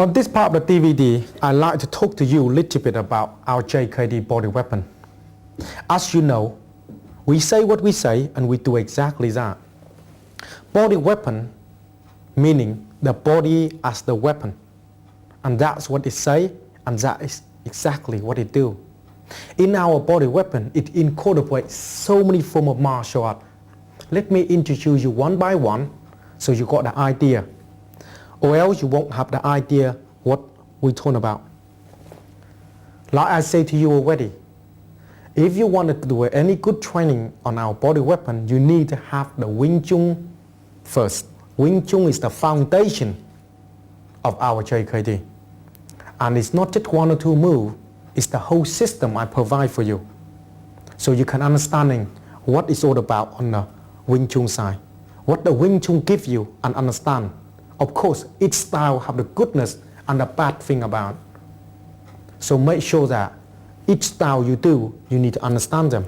On this part of the DVD, I'd like to talk to you a little bit about our JKD body weapon. As you know, we say what we say and we do exactly that. Body weapon meaning the body as the weapon. And that's what it say, and that is exactly what it do. In our body weapon, it incorporates so many forms of martial art. Let me introduce you one by one so you got the idea. Or else you won't have the idea what we talk about. Like I say to you already, if you want to do any good training on our body weapon, you need to have the Wing Chun first. Wing Chun is the foundation of our JKD. And it's not just one or two moves, it's the whole system I provide for you. So you can understanding what it's all about on the Wing Chun side. What the Wing Chun give you and understand. Of course, each style have the goodness and the bad thing about. So make sure that each style you do, you need to understand them.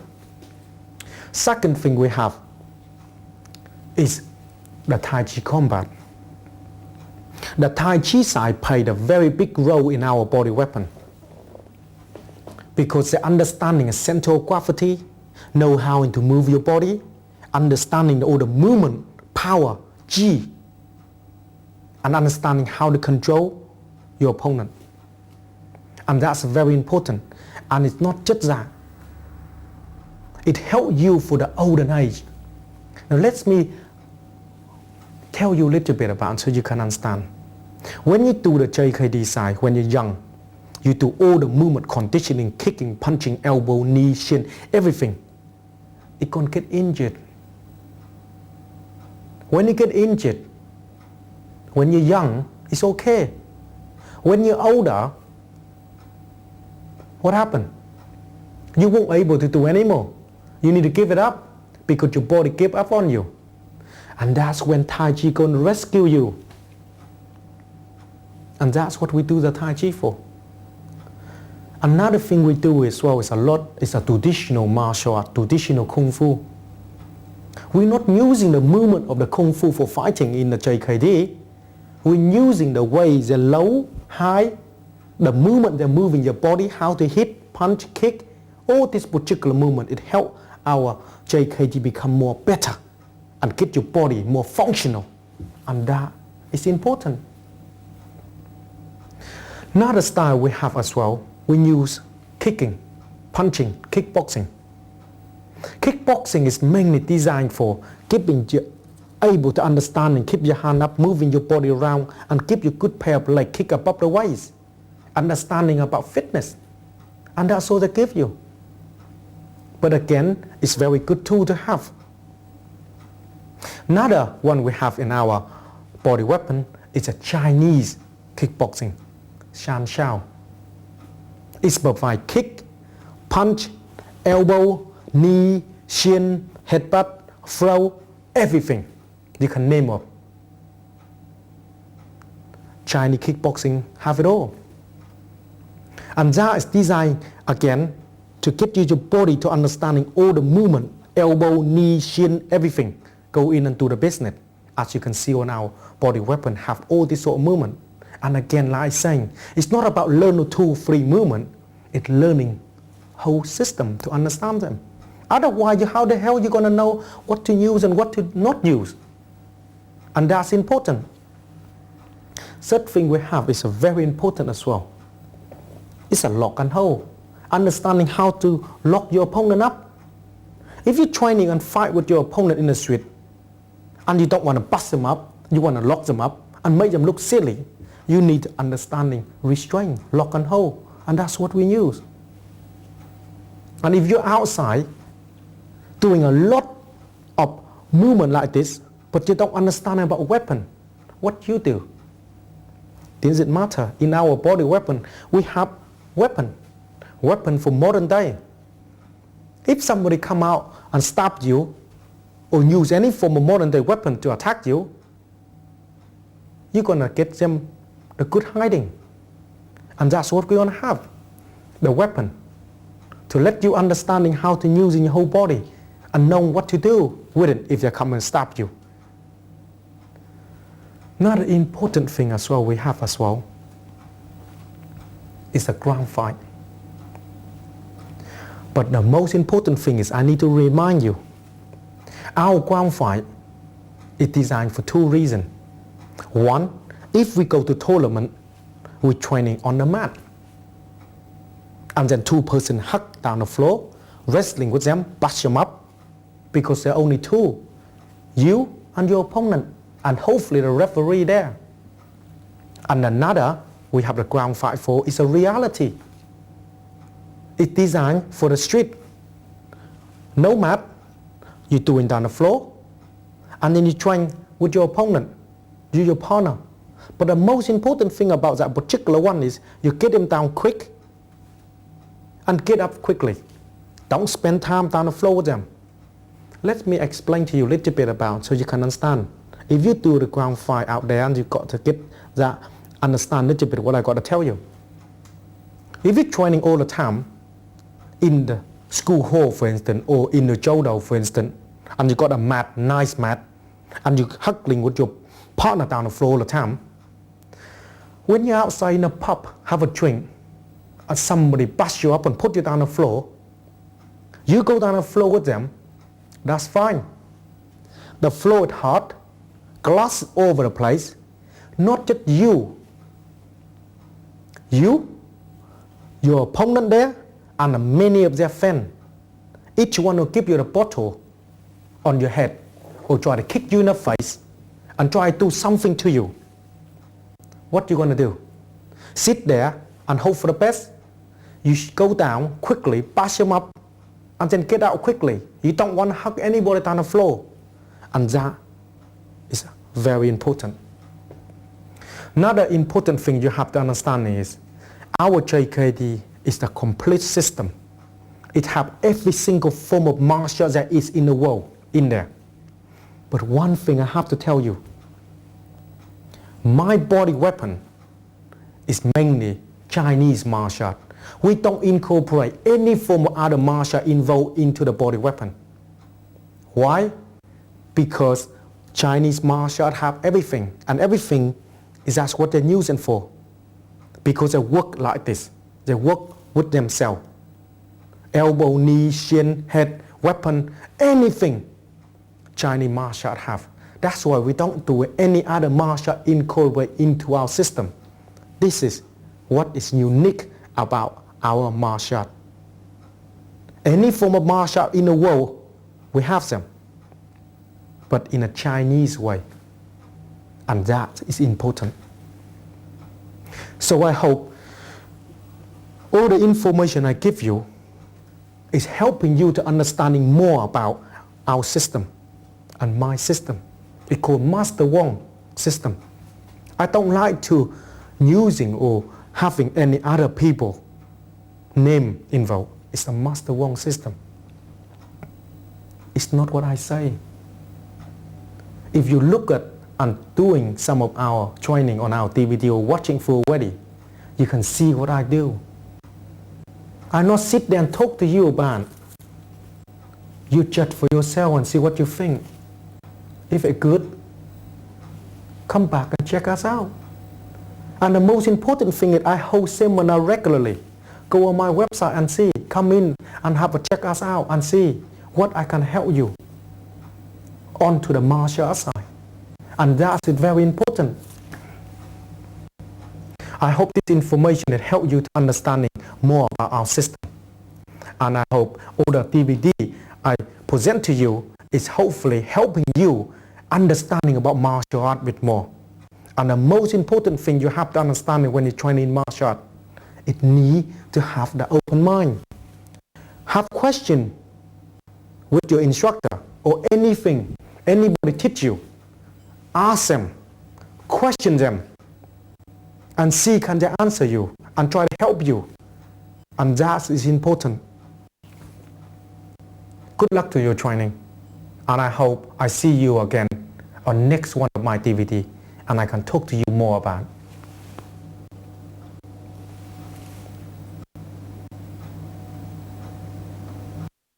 Second thing we have is the Tai Chi combat. The Tai Chi side played a very big role in our body weapon because the understanding of center of gravity, know how to move your body, understanding all the movement, power, G, and understanding how to control your opponent. And that's very important. And it's not just that. It helps you for the olden age. Now let me tell you a little bit about it so you can understand. When you do the JKD side, when you're young, you do all the movement, conditioning, kicking, punching, elbow, knee, shin, everything. It can get injured. When you get injured, when you're young, it's okay. When you're older, what happened? You won't be able to do anymore. You need to give it up because your body gave up on you. And that's when Tai Chi gonna rescue you. And that's what we do the Tai Chi for. Another thing we do as well is a traditional martial art, traditional Kung Fu. We're not using the movement of the Kung Fu for fighting in the JKD. We're using the way the low, high, the movement they're moving your body, how to hit, punch, kick, all this particular movement, it helps our JKD become more better and get your body more functional. And that is important. Another style we have as well, we use kicking, punching, kickboxing. Kickboxing is mainly designed for keeping you able to understand and keep your hand up, moving your body around, and keep your good pair of legs kick above the waist. Understanding about fitness. And that's all they give you. But again, it's very good tool to have. Another one we have in our body weapon is a Chinese kickboxing, Shan Shao. It provides kick, punch, elbow, knee, shin, headbutt, throw, everything you can name of. Chinese kickboxing have it all. And that is designed again to get you your body to understanding all the movement, elbow, knee, shin, everything. Go in and do the business. As you can see on our body weapon, have all this sort of movement. And again, like I'm saying, it's not about learning 2, 3 movement. It's learning whole system to understand them. Otherwise, how the hell are you going to know what to use and what to not use? And that's important. Third thing we have is very important as well. It's a lock and hold. Understanding how to lock your opponent up. If you're training and fight with your opponent in the street and you don't want to bust them up, you want to lock them up and make them look silly, you need understanding, restraint, lock and hold. And that's what we use. And if you're outside doing a lot of movement like this, but you don't understand about a weapon, what you do? Does it matter? In our body weapon, we have weapon for modern day. If somebody come out and stab you or use any form of modern day weapon to attack you, you're gonna get them the good hiding. And that's what we're gonna have, the weapon, to let you understanding how to use in your whole body and know what to do with it if they come and stab you. Another important thing as well we have as well It's a ground fight. But the most important thing is I need to remind you, our ground fight is designed for two reasons. One, if we go to tournament, we're training on the mat. And then two person hug down the floor, wrestling with them, bust them up, because there are only two, you and your opponent, and hopefully the referee there. And another, we have the ground fight for, is a reality. It's designed for the street. No mat, you're doing down the floor, and then you train with your opponent, your partner. But the most important thing about that particular one is you get them down quick and get up quickly. Don't spend time down the floor with them. Let me explain to you a little bit about so you can understand. If you do the ground fight out there and you got to get that, understand a little bit what I got to tell you. If you're training all the time in the school hall, for instance, or in the judo, for instance, and you got a mat, nice mat, and you're hugging with your partner down the floor all the time, when you're outside in a pub, have a drink, and somebody busts you up and put you down the floor, you go down the floor with them, that's fine. The floor is hard, glass all over the place, not just you, your opponent there, and many of their fans. Each one will give you the bottle on your head or try to kick you in the face and try to do something to you. What you going to do? Sit there and hope for the best? You go down quickly, bash them up, and then get out quickly. You don't want to hug anybody down the floor. And that is very important. Another important thing you have to understand is our JKD is the complete system. It has every single form of martial art that is in the world in there. But one thing I have to tell you, my body weapon is mainly Chinese martial art. We don't incorporate any form of other martial art involved into the body weapon. Why? Because Chinese martial art have everything, and everything is that's what they're using for. Because they work like this. They work with themselves. Elbow, knee, shin, head, weapon, anything Chinese martial art have. That's why we don't do any other martial art incorporate into our system. This is what is unique about our martial art. Any form of martial art in the world, we have them, but in a Chinese way, and that is important. So I hope all the information I give you is helping you to understanding more about our system and my system. It's called Master Wong system. I don't like to using or having any other people name involved. It's the Master Wong system. It's not what I say. If you look at and doing some of our training on our DVD or watching for already, you can see what I do. I not sit there and talk to you about. You judge for yourself and see what you think. If it's good, come back and check us out. And the most important thing is I hold seminar regularly. Go on my website and see. Come in and have a check us out and see what I can help you on to the martial arts side. And that's very important. I hope this information will help you to understanding more about our system. And I hope all the DVD I present to you is hopefully helping you understanding about martial art with more. And the most important thing you have to understand when you're training in martial art, it need to have the open mind. Have question with your instructor or anything, anybody teach you. Ask them, question them, and see can they answer you and try to help you. And that is important. Good luck to your training. And I hope I see you again on next one of my DVD and I can talk to you more about